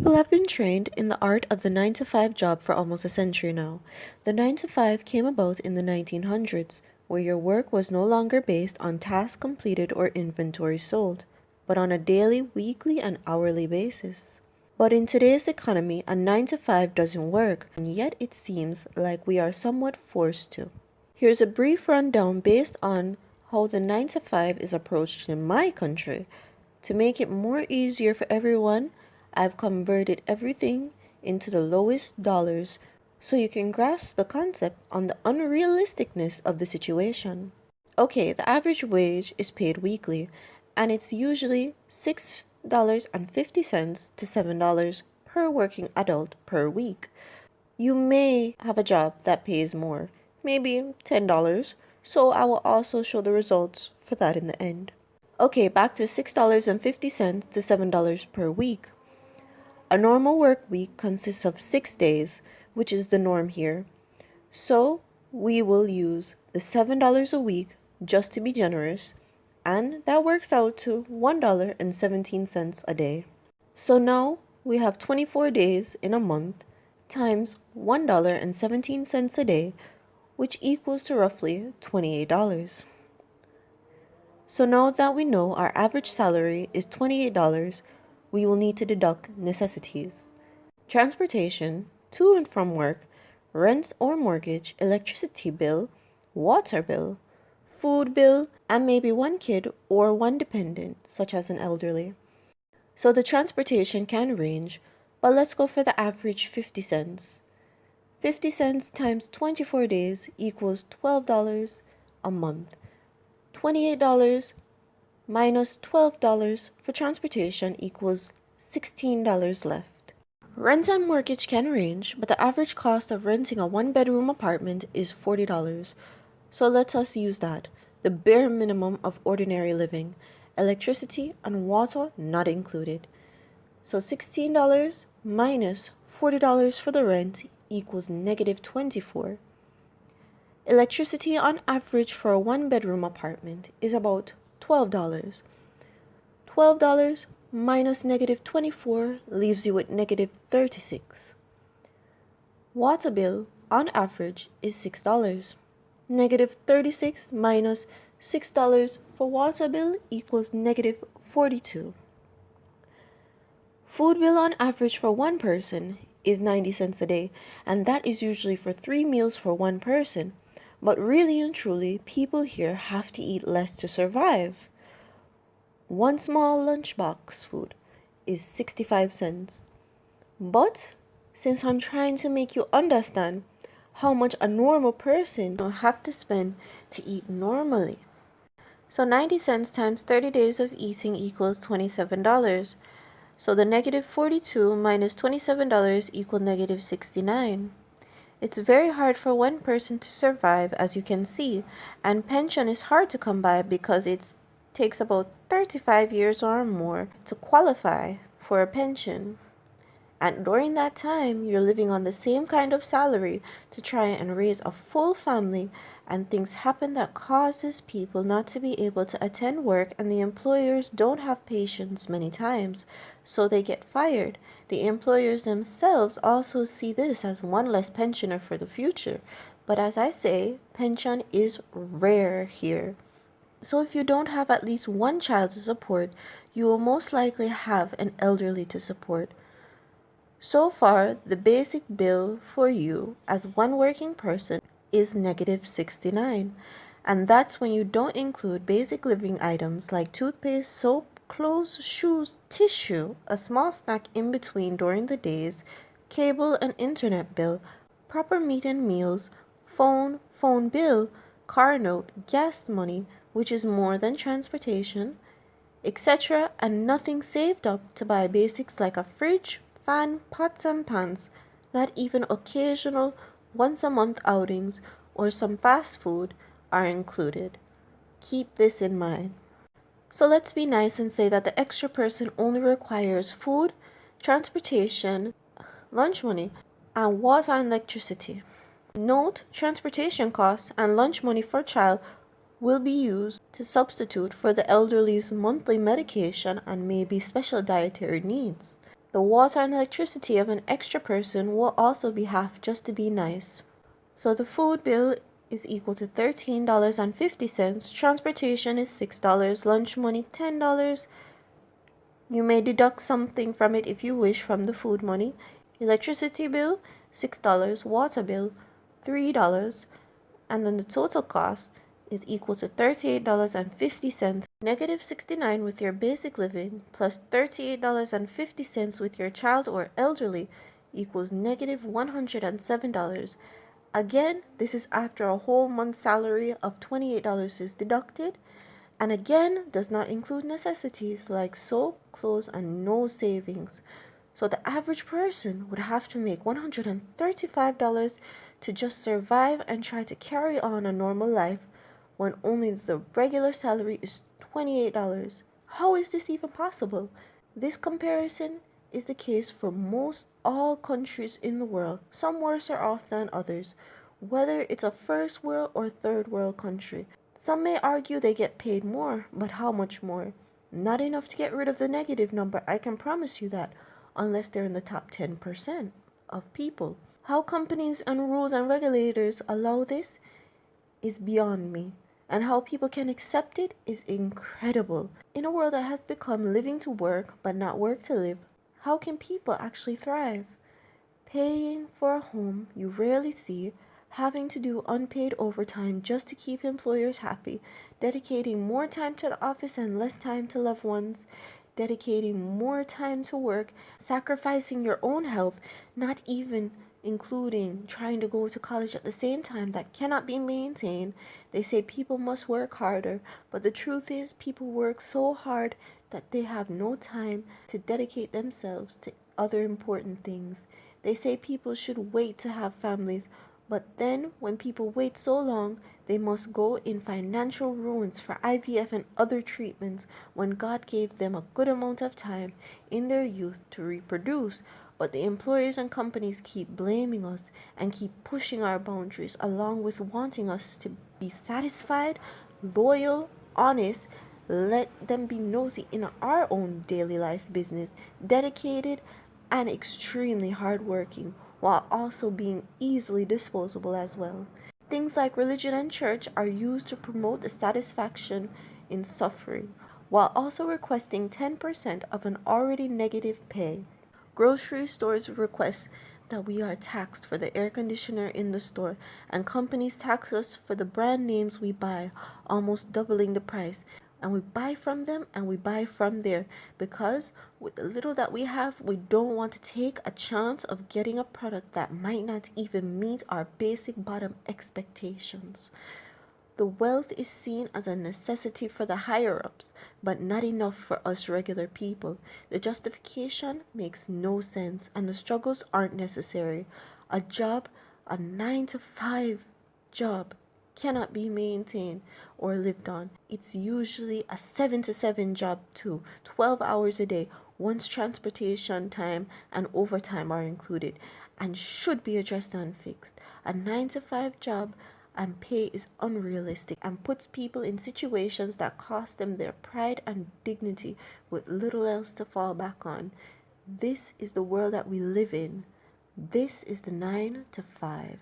People have been trained in the art of the 9 to 5 job for almost a century now. The 9 to 5 came about in the 1900s, where your work was no longer based on tasks completed or inventory sold, but on a daily, weekly, and hourly basis. But in today's economy, a 9 to 5 doesn't work, and yet it seems like we are somewhat forced to. Here's a brief rundown based on how the 9 to 5 is approached in my country. To make it more easier for everyone, I've converted everything into the lowest dollars so you can grasp the concept on the unrealisticness of the situation. Okay, the average wage is paid weekly, and it's usually $6.50 to $7 per working adult per week. You may have a job that pays more, maybe $10, so I will also show the results for that in the end. Okay, back to $6.50 to $7 per week. A normal work week consists of 6 days, which is the norm here. So we will use the $7 a week just to be generous, and that works out to $1.17 a day. So now we have 24 days in a month times $1.17 a day, which equals to roughly $28. So now that we know our average salary is $28, we will need to deduct necessities. Transportation, to and from work, rent or mortgage, electricity bill, water bill, food bill, and maybe one kid or one dependent, such as an elderly. So the transportation can range, but let's go for the average 50 cents. 50 cents times 24 days equals $12 a month. $28 minus $12 for transportation equals $16 left. Rent and mortgage can range, but the average cost of renting a one-bedroom apartment is $40. So let us use that, the bare minimum of ordinary living, electricity and water not included. So $16 minus $40 for the rent equals negative 24. Electricity on average for a one-bedroom apartment is about $12. $12 minus negative 24 leaves you with negative 36. Water bill on average is $6. Negative 36 minus $6 for water bill equals negative 42. Food bill on average for one person is 90 cents a day, and that is usually for 3 meals for one person. But really and truly, people here have to eat less to survive. One small lunchbox food is 65 cents. But since I'm trying to make you understand how much a normal person will have to spend to eat normally. So 90 cents times 30 days of eating equals $27. So the negative 42 minus $27 equals negative 69. It's very hard for one person to survive, as you can see, and pension is hard to come by because it takes about 35 years or more to qualify for a pension. And during that time, you're living on the same kind of salary to try and raise a full family, and things happen that causes people not to be able to attend work, and the employers don't have patience many times, so they get fired. The employers themselves also see this as one less pensioner for the future. But as I say, pension is rare here. So if you don't have at least one child to support, you will most likely have an elderly to support. So far, the basic bill for you as one working person is negative 69, and that's when you don't include basic living items like toothpaste, soap, clothes, shoes, tissue, a small snack in between during the days, cable and internet bill, proper meat and meals, phone bill, car note, gas money, which is more than transportation, etc., and nothing saved up to buy basics like a fridge, fan, pots and pans, not even occasional once a month outings or some fast food are included. Keep this in mind. So let's be nice and say that the extra person only requires food, transportation, lunch money, and water and electricity. Note, transportation costs and lunch money for child will be used to substitute for the elderly's monthly medication and maybe special dietary needs. The water and electricity of an extra person will also be half just to be nice. So the food bill is equal to $13.50, transportation is $6, lunch money $10. You may deduct something from it if you wish from the food money. Electricity bill $6, water bill $3, and then the total cost is equal to $38.50. Negative 69 with your basic living plus $38.50 with your child or elderly equals negative $107. Again, this is after a whole month's salary of $28 is deducted, and again does not include necessities like soap, clothes, and no savings. So the average person would have to make $135 to just survive and try to carry on a normal life when only the regular salary is $28. How is this even possible? This comparison is the case for most all countries in the world, some worse off than others, whether it's a first world or third world country. Some may argue they get paid more, but how much more? Not enough to get rid of the negative number, I can promise you that, unless they're in the top 10% of people. How companies and rules and regulators allow this is beyond me, and how people can accept it is incredible. In a world that has become living to work but not work to live, how can people actually thrive? Paying for a home you rarely see, having to do unpaid overtime just to keep employers happy, dedicating more time to the office and less time to loved ones, dedicating more time to work, sacrificing your own health, not even including trying to go to college at the same time that cannot be maintained. They say people must work harder, but the truth is people work so hard that they have no time to dedicate themselves to other important things. They say people should wait to have families, but then when people wait so long, they must go in financial ruins for IVF and other treatments when God gave them a good amount of time in their youth to reproduce. But the employers and companies keep blaming us and keep pushing our boundaries along with wanting us to be satisfied, loyal, honest. Let them be nosy in our own daily life business, dedicated and extremely hardworking, while also being easily disposable as well. Things like religion and church are used to promote the satisfaction in suffering, while also requesting 10% of an already negative pay. Grocery stores request that we are taxed for the air conditioner in the store, and companies tax us for the brand names we buy, almost doubling the price. And we buy from them and we buy from there because with the little that we have, we don't want to take a chance of getting a product that might not even meet our basic bottom expectations. The wealth is seen as a necessity for the higher ups, but not enough for us regular people. The justification makes no sense, and the struggles aren't necessary. A job, a 9 to 5 job, cannot be maintained or lived on. It's usually a 7 to 7 job too, 12 hours a day, once transportation time and overtime are included, and should be addressed and fixed. A 9 to 5 job and pay is unrealistic and puts people in situations that cost them their pride and dignity with little else to fall back on. This is the world that we live in. This is the 9 to 5.